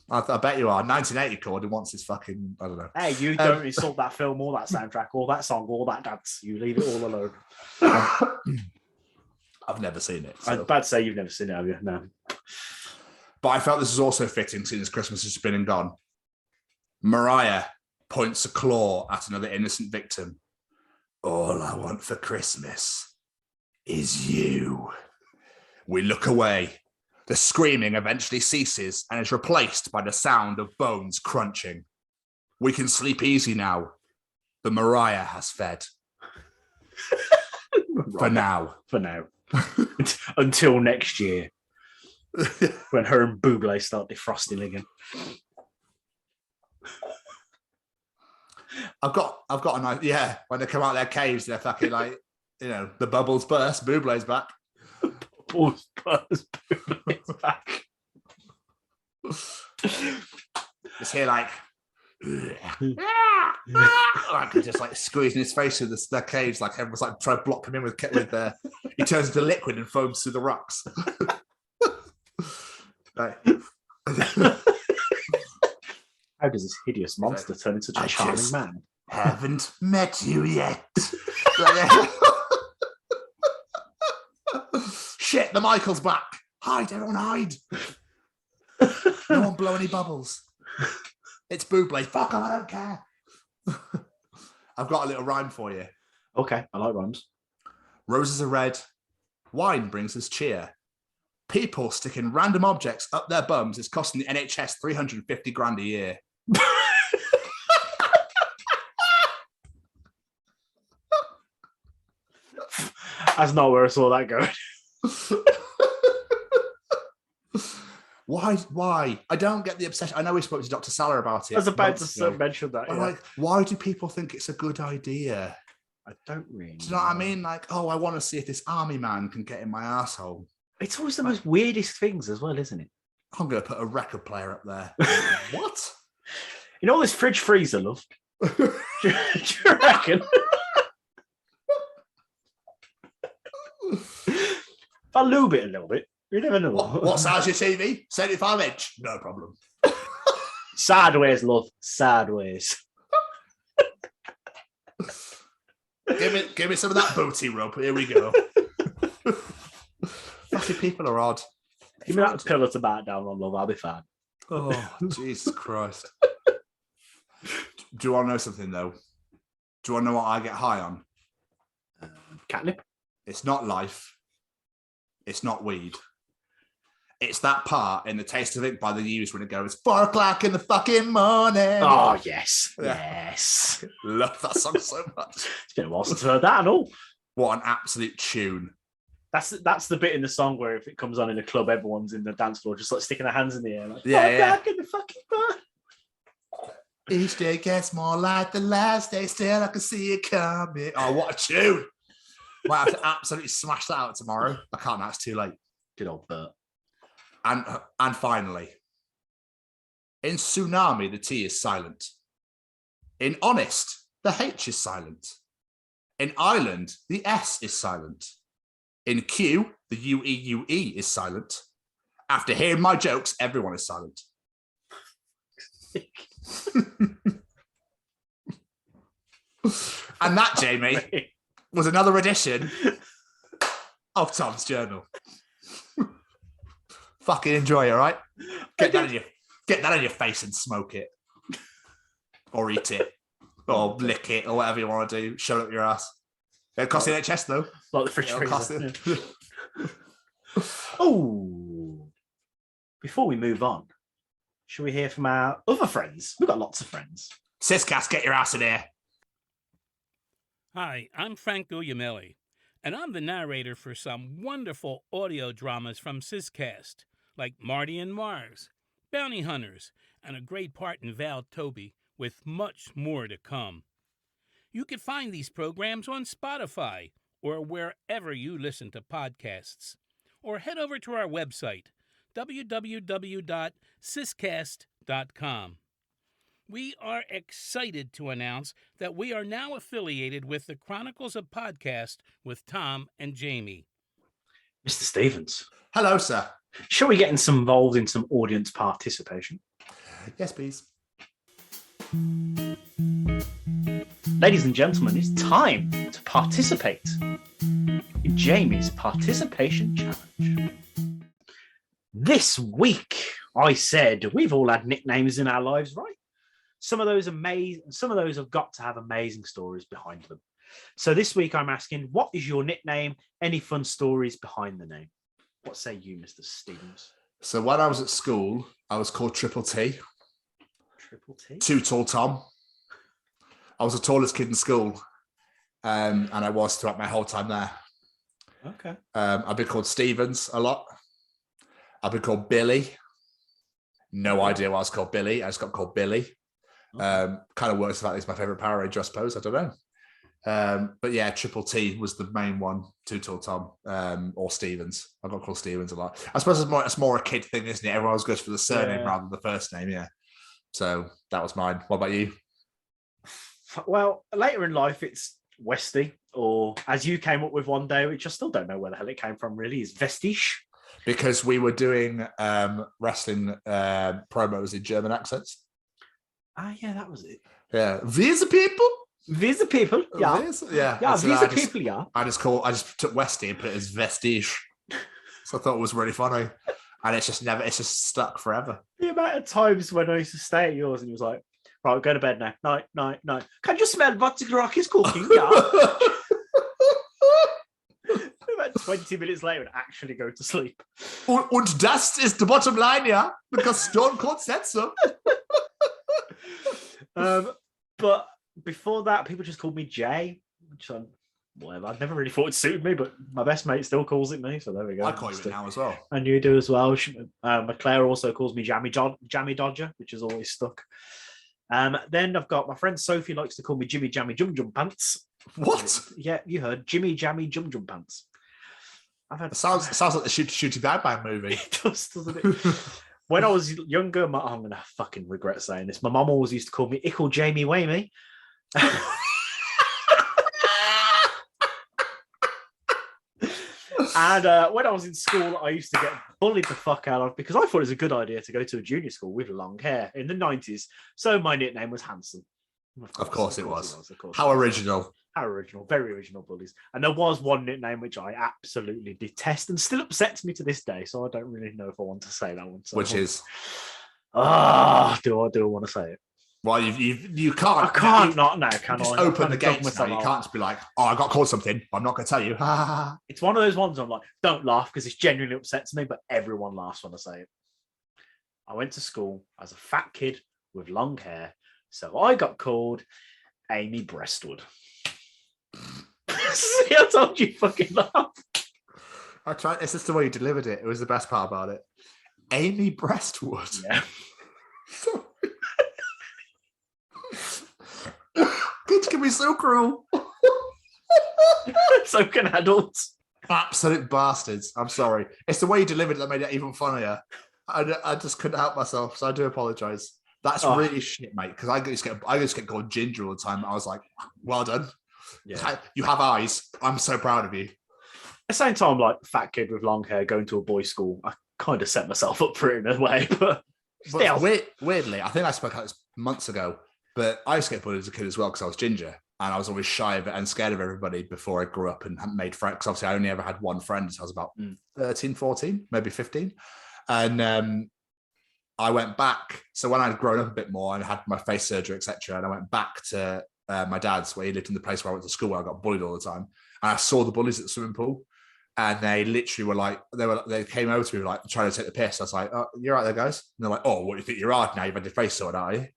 I bet you are. 1980 chord and wants his fucking, I don't know. Hey, you don't insult that film or that soundtrack or that song or that dance. You leave it all alone. I've never seen it. So. I'm about to say you've never seen it, have you? No. But I felt this is also fitting since Christmas has been and gone. Mariah points a claw at another innocent victim. All I want for Christmas is you. We look away. The screaming eventually ceases and is replaced by the sound of bones crunching. We can sleep easy now. The Mariah has fed. For now. For now. Until next year. When her and Buble start defrosting again. I've got a nice, yeah, when they come out of their caves, they're fucking like, the bubbles burst, Buble's back. Bubbles burst, Buble's back. Just hear like just like squeezing his face through the caves, like everyone's like trying to block him in with he turns into liquid and foams through the rocks. Right. How does this hideous monster turn into such a charming man? Haven't met you yet. Shit, the Michael's back. Hide, everyone hide. No one blow any bubbles. It's Buble. Fuck, I don't care. I've got a little rhyme for you. Okay, I like rhymes. Roses are red. Wine brings us cheer. People sticking random objects up their bums is costing the NHS 350 grand a year. That's not where I saw that going. Why? I don't get the obsession. I know we spoke to Dr. Saller about it. I was about to mention that. Yeah. Like, why do people think it's a good idea? I don't really. Do you know what I mean? Like, I want to see if this army man can get in my asshole. It's always the most weirdest things as well, isn't it? I'm going to put a record player up there. What? You know this fridge freezer, love? do you reckon? If I lube it a little bit, you never know. What size your TV? 75-inch? No problem. Sideways, love. Sideways. Give me some of that booty rub. Here we go. Fucking people are odd. Give me that pillow to back down on, love. I'll be fine. Oh, Jesus Christ. Do you want to know something, though? Do you want to know what I get high on? Catnip? It's not life. It's not weed. It's that part in The Taste of Ink by The Used when it goes 4 o'clock in the fucking morning. Oh, yes. Yeah. Yes. Love that song so much. It's been a while since I've heard that and all. What an absolute tune. That's the bit in the song where if it comes on in a club, everyone's in the dance floor just like sticking their hands in the air. Like, back in the fucking bar. Each day gets more like the last day. Still, I can see it coming. Oh, what a tune! Might have to absolutely smash that out tomorrow. I can't. That's too late. Good old Bert. And finally, in Tsunami, the T is silent. In Honest, the H is silent. In Island, the S is silent. In Q, the UEUE is silent. After hearing my jokes, everyone is silent. And that, Jamie, was another edition of Tom's Journal. Fucking enjoy, all right? Get that in your face and smoke it. Or eat it. Or lick it, or whatever you want to do. Shove it up your ass. It'll cost the NHS, though. Like the fridge freezer. Oh. Before we move on, should we hear from our other friends? We've got lots of friends. Siscast, get your ass in here. Hi, I'm Frank Guglielmelli, and I'm the narrator for some wonderful audio dramas from Siscast, like Marty and Mars, Bounty Hunters, and a great part in Val Toby, with much more to come. You can find these programs on Spotify or wherever you listen to podcasts, or head over to our website, www.siscast.com. We are excited to announce that we are now affiliated with the Chronicles of Podcast with Tom and Jamie. Mr. Stevens. Hello, sir. Shall we get involved in some audience participation? Yes, please. Ladies and gentlemen, it's time to participate in Jamie's participation challenge. This week, I said we've all had nicknames in our lives, right? Some of those have got to have amazing stories behind them. So this week I'm asking, what is your nickname? Any fun stories behind the name? What say you, Mr. Stevens? So when I was at school, I was called Triple T. Triple T? Too Tall Tom. I was the tallest kid in school, and I was throughout my whole time there. Okay. I've been called Stevens a lot. I've been called Billy. No idea why I was called Billy. I just got called Billy. Kind of works the fact that he's my favourite Power Ranger, I suppose. I don't know. But yeah, Triple T was the main one. Too Tall Tom, or Stevens. I got called Stevens a lot. I suppose it's more a kid thing, isn't it? Everyone always goes for the surname rather than the first name. Yeah. So that was mine. What about you? Well, later in life, it's Westy, or as you came up with one day, which I still don't know where the hell it came from. Really, is Vestige. Because we were doing wrestling promos in German accents. Ah, yeah, that was it. Yeah, Visa people. Visa people, yeah. Yeah, Visa people, yeah. I just took Westy and put it as Vestige. So I thought it was really funny. And it's just stuck forever. The amount of times when I used to stay at yours and he was like, right, go to bed now. Night. Can you smell what the rock is cooking? Yeah. About 20 minutes later and actually go to sleep. Und das ist the bottom line, yeah? Because Stone Cold said so. But before that, people just called me Jay, which whatever. I'd never really thought it suited me, but my best mate still calls it me, so there we go. I call you it now as well. And you do as well. Claire also calls me Jammy Dodger, which has always stuck. Then I've got my friend Sophie likes to call me Jimmy Jammy Jum Jum Pants. What? Yeah, you heard Jimmy Jammy Jum Jum Pants. It sounds like the Shooty Bang movie. It does, doesn't it? When I was younger, I'm going to fucking regret saying this. My mum always used to call me Ickle Jamie Wamey. And when I was in school, I used to get bullied the fuck out of because I thought it was a good idea to go to a junior school with long hair in the 90s. So my nickname was Hanson. Of course it was. How original. How original. Very original bullies. And there was one nickname which I absolutely detest and still upsets me to this day. So I don't really know if I want to say that one. So which is? Do I want to say it? Well, you can't. I can't not now, can I? Open the gates now. You can't just be like, oh, I got called something, but I'm not going to tell you. It's one of those ones I'm like, don't laugh because it genuinely upsets me, but everyone laughs when I say it. I went to school as a fat kid with long hair, so I got called Amy Breastwood. See, I told you fucking laugh. I tried. It's just the way you delivered it. It was the best part about it. Amy Breastwood. Yeah. Kids can be so cruel. So can adults. Absolute bastards. I'm sorry. It's the way you delivered it that made it even funnier. I just couldn't help myself, so I do apologise. That's really shit, mate. Because I just get called Ginger all the time. I was like, well done. Yeah. You have eyes. I'm so proud of you. At the same time, like fat kid with long hair going to a boys' school, I kind of set myself up for it in a way. But still. Weirdly, I think I spoke about this months ago, but I used to get bullied as a kid as well because I was ginger. And I was always shy of it and scared of everybody before I grew up and made friends. Because obviously I only ever had one friend until I was about 13, 14, maybe 15. And I went back. So when I'd grown up a bit more and had my face surgery, etc., and I went back to my dad's, where he lived in the place where I went to school, where I got bullied all the time. And I saw the bullies at the swimming pool. And they literally were like, they came over to me like trying to take the piss. I was like, "Oh, you're right there, guys." And they're like, "Oh, what do you think you're hard now? You've had your face sorted out, are you?"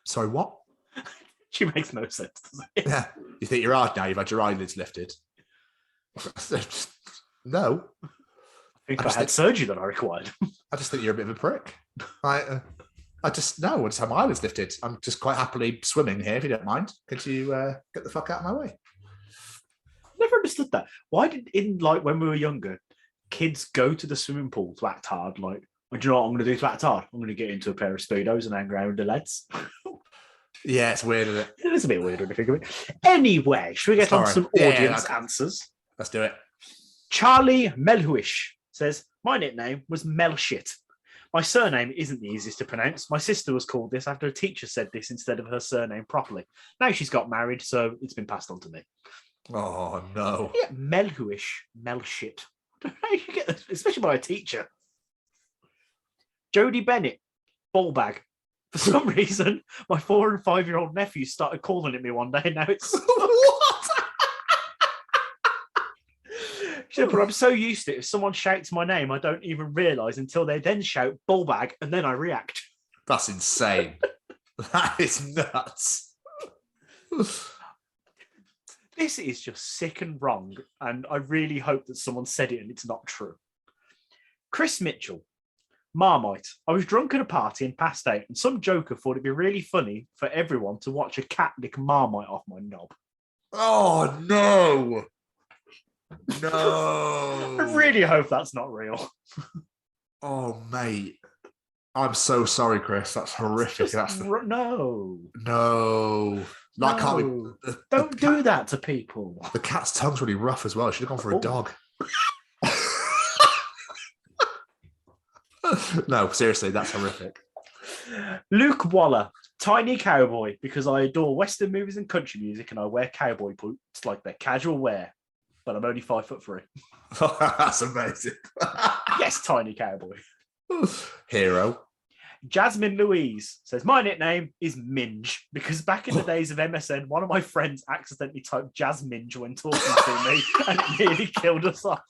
Sorry, what? She makes no sense, does it? Yeah. You think you're hard now? You've had your eyelids lifted. No. I think I had surgery that I required. I just think you're a bit of a prick. I just have my eyelids lifted. I'm just quite happily swimming here, if you don't mind. Could you get the fuck out of my way? Never understood that. Why did when we were younger, kids go to the swimming pool to act hard? Like, do you know what I'm going to do to act hard? I'm going to get into a pair of Speedos and hang around with the lads. Yeah, it's weird, isn't it? It is a bit weird when you think of it. Anyway, should we get on some audience answers? Let's do it. Charlie Melhuish says, my nickname was Melshit. My surname isn't the easiest to pronounce. My sister was called this after a teacher said this instead of her surname properly. Now she's got married, so it's been passed on to me. Oh, no. Yeah, Melhuish, Melshit. How you get this, especially by a teacher. Jodie Bennett, ballbag. For some reason, my 4 and 5-year-old nephews started calling it me one day, and now it's what? She said, but I'm so used to it. If someone shouts my name, I don't even realise until they then shout ballbag, and then I react. That's insane. That is nuts. This is just sick and wrong, and I really hope that someone said it and it's not true. Chris Mitchell. Marmite. I was drunk at a party and passed out, and some joker thought it'd be really funny for everyone to watch a cat lick Marmite off my knob. Oh, no. No. I really hope that's not real. Oh, mate. I'm so sorry, Chris. That's horrific. No. No. That can't be. Don't do that to people. The cat's tongue's really rough as well. She should have gone for a dog. No, seriously, that's horrific. Luke Waller, tiny cowboy, because I adore Western movies and country music, and I wear cowboy boots like they're casual wear, but I'm only 5'3". That's amazing. Yes, tiny cowboy. Hero. Jasmine Louise says, my nickname is Minge, because back in the days of MSN, one of my friends accidentally typed Jasminge when talking to me, and it nearly killed us off.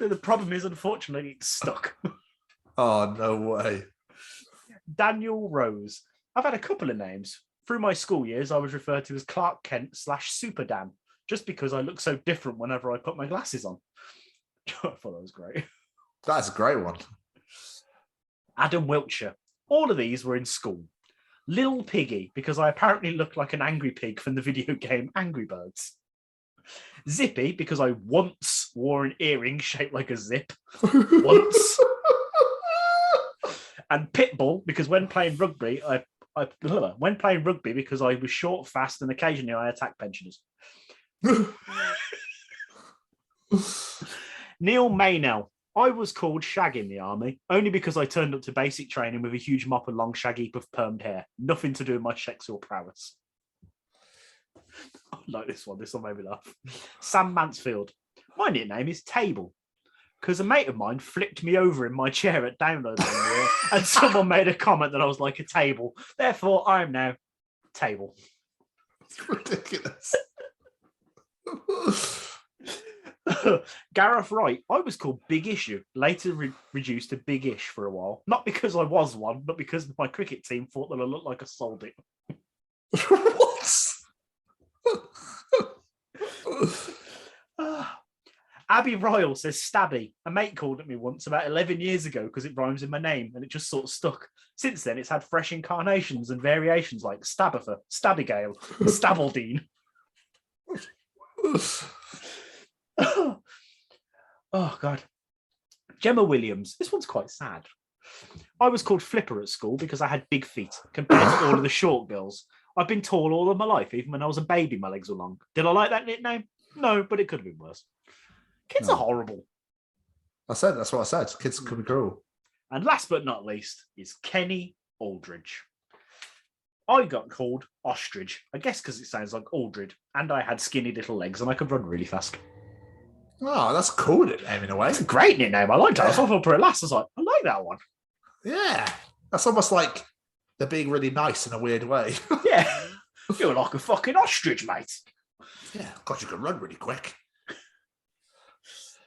The problem is, unfortunately, it's stuck. Oh, no way. Daniel Rose. I've had a couple of names. Through my school years, I was referred to as Clark Kent / Super Dan, just because I look so different whenever I put my glasses on. I thought that was great. That's a great one. Adam Wiltshire. All of these were in school. Lil Piggy, because I apparently look like an angry pig from the video game Angry Birds. Zippy, because I once wore an earring shaped like a zip. Once. And Pitbull, because when playing rugby, because I was short, fast, and occasionally I attacked pensioners. Neil Maynell. I was called Shag in the army, only because I turned up to basic training with a huge mop and long shag heap of permed hair. Nothing to do with my sexual prowess. I like this one. This one made me laugh. Sam Mansfield. My nickname is Table, because a mate of mine flipped me over in my chair at download one year, and someone made a comment that I was like a table. Therefore, I am now Table. It's ridiculous. Gareth Wright. I was called Big Issue, later reduced to Big Ish for a while. Not because I was one, but because my cricket team thought that I looked like a soldier. What? Abby Royal says Stabby. A mate called it me once about 11 years ago because it rhymes in my name, and it just sort of stuck. Since then, it's had fresh incarnations and variations like Stabbifer, Stabbygale, and Stabaldine. Oh, God. Gemma Williams. This one's quite sad. I was called Flipper at school because I had big feet compared to all of the short girls. I've been tall all of my life. Even when I was a baby, my legs were long. Did I like that nickname? No, but it could have been worse. Kids are horrible. That's what I said. Kids can be cruel. And last but not least is Kenny Aldridge. I got called Ostrich, I guess because it sounds like Aldred, and I had skinny little legs and I could run really fast. Oh, that's a cool nickname in a way. It's a great nickname. I liked it. I thought for it last. I was like, I like that one. Yeah. That's almost like they're being really nice in a weird way. Yeah. You're like a fucking ostrich, mate. Yeah. God, you can run really quick.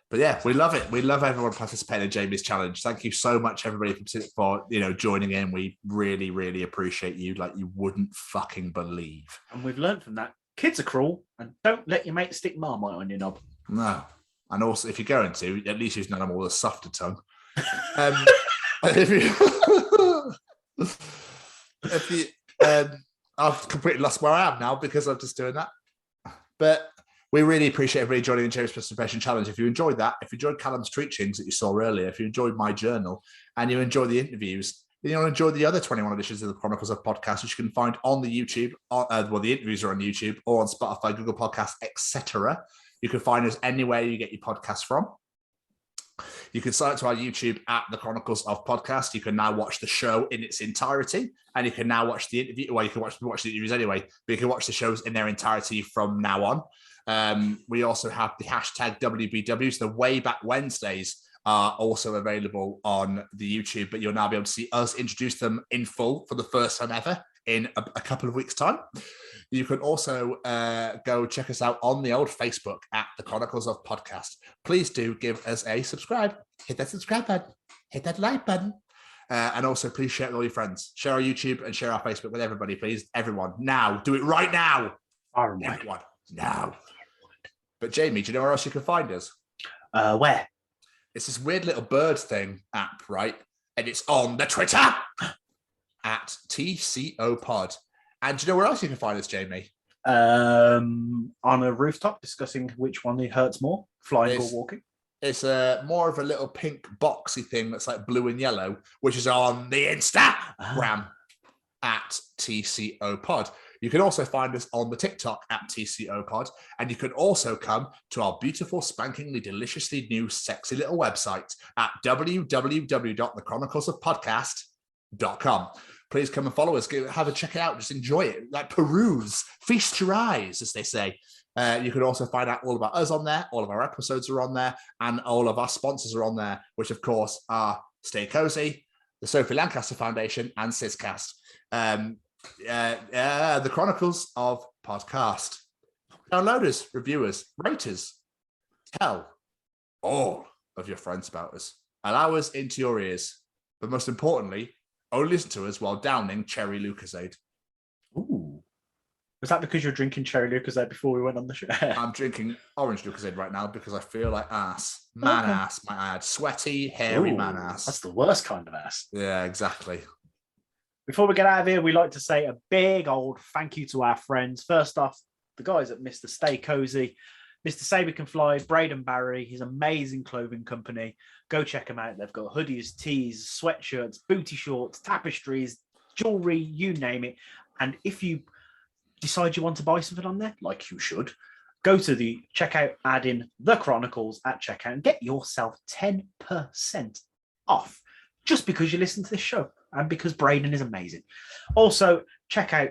But yeah, we love it. We love everyone participating in Jamie's challenge. Thank you so much, everybody, for joining in. We really, really appreciate you like you wouldn't fucking believe. And we've learned from that. Kids are cruel, and don't let your mate stick Marmite on your knob. No. And also, if you're going to, at least use an animal with a softer tongue. I've completely lost where I am now because I'm just doing that. But we really appreciate everybody joining the James Participation Challenge. If you enjoyed that, if you enjoyed Callum's treachings that you saw earlier, if you enjoyed my journal and you enjoy the interviews, then you'll enjoy the other 21 editions of the Chronicles of Podcast, which you can find on the YouTube. The interviews are on YouTube or on Spotify, Google Podcasts, etc. You can find us anywhere you get your podcasts from. You can sign up to our YouTube at the Chronicles of Podcast. You can now watch the show in its entirety, and you can now watch the interview. Well, you can watch the interviews anyway, but you can watch the shows in their entirety from now on. We also have the hashtag WBWs. The Way Back Wednesdays are also available on the YouTube, but you'll now be able to see us introduce them in full for the first time ever in a couple of weeks' time. You can also go check us out on the old Facebook at the Chronicles of Podcast. Please do give us a subscribe. Hit that subscribe button. Hit that like button. And also, please share it with all your friends. Share our YouTube and share our Facebook with everybody, please. Everyone, now. Do it right now. Everyone, now. But Jamie, do you know where else you can find us? Where? It's this weird little bird thing app, right? And it's on the Twitter at TCO Pod. And do you know where else you can find us, Jamie? On a rooftop discussing which one hurts more, flying or walking. It's more of a little pink boxy thing that's like blue and yellow, which is on the Instagram at TCO Pod. You can also find us on the TikTok at TCO Pod. And you can also come to our beautiful, spankingly, deliciously new, sexy little website at www.thechroniclesofpodcast.com. Please come and follow us. Have a check it out. Just enjoy it. Like peruse, feast your eyes, as they say. You can also find out all about us on there. All of our episodes are on there. And all of our sponsors are on there, which, of course, are Stay Cozy, the Sophie Lancaster Foundation, and Sizcast. The Chronicles of Podcast. Downloaders, reviewers, raters. Tell all of your friends about us. Allow us into your ears. But most importantly, only listen to us while downing cherry Lucozade. Ooh. Was that because you're drinking cherry Lucozade before we went on the show? I'm drinking orange Lucozade right now because I feel like ass. Man ass, might I add. Sweaty, hairy man ass. That's the worst kind of ass. Yeah, exactly. Before we get out of here, we like to say a big old thank you to our friends. First off, the guys at Mr. Stay Cozy, Mr. Saber Can Fly, Braden Barry, his amazing clothing company. Go check them out. They've got hoodies, tees, sweatshirts, booty shorts, tapestries, jewelry, you name it. And if you decide you want to buy something on there, like you should, go to the checkout, add in the Chronicles at checkout and get yourself 10% off just because you listen to this show and because Braden is amazing. Also, check out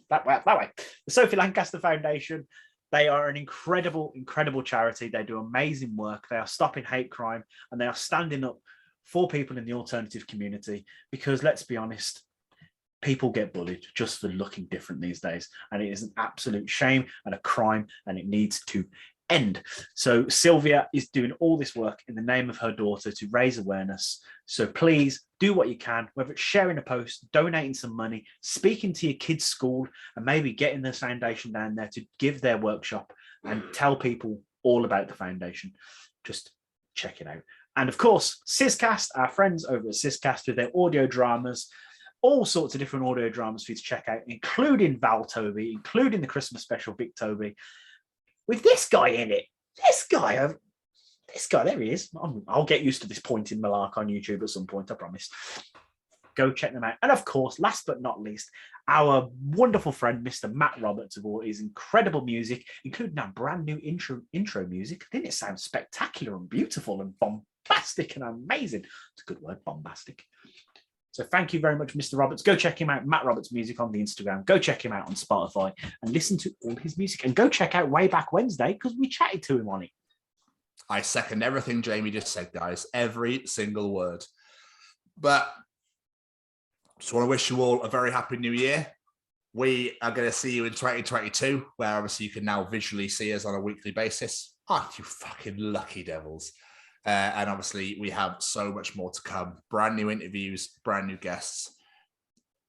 that way, the Sophie Lancaster Foundation. They are an incredible, incredible charity. They do amazing work. They are stopping hate crime and they are standing up for people in the alternative community because, let's be honest, people get bullied just for looking different these days. And it is an absolute shame and a crime and it needs to end. So Sylvia is doing all this work in the name of her daughter to raise awareness. So please do what you can, whether it's sharing a post, donating some money, speaking to your kids' school, and maybe getting the foundation down there to give their workshop and tell people all about the foundation. Just check it out. And of course, Sizcast, our friends over at Sizcast with their audio dramas, all sorts of different audio dramas for you to check out, including Val Toby, including the Christmas special Vic Toby, with this guy in it. This guy, there he is. I'll get used to this pointing Malark on YouTube at some point, I promise. Go check them out. And of course, last but not least, our wonderful friend, Mr. Matt Roberts, of all his incredible music, including our brand new intro music. Didn't it sound spectacular and beautiful and bombastic and amazing? It's a good word, bombastic. So thank you very much, Mr. Roberts. Go check him out, Matt Roberts Music on the Instagram. Go check him out on Spotify and listen to all his music. And go check out Way Back Wednesday because we chatted to him on it. I second everything Jamie just said, guys. Every single word. But just want to wish you all a very happy new year. We are going to see you in 2022, where obviously you can now visually see us on a weekly basis. Aren't you fucking lucky devils? And obviously we have so much more to come. Brand new interviews, brand new guests,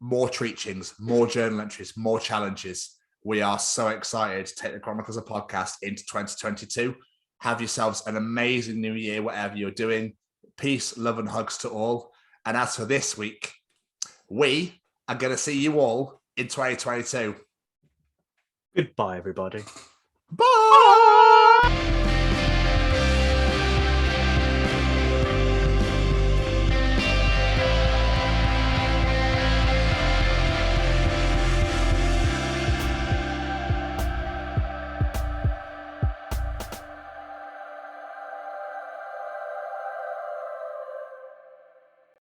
more treachings, more journal entries, more challenges. We are so excited to take the Chronicles of Podcast into 2022. Have yourselves an amazing new year, whatever you're doing. Peace, love, and hugs to all. And as for this week, we are going to see you all in 2022. Goodbye, everybody. Bye!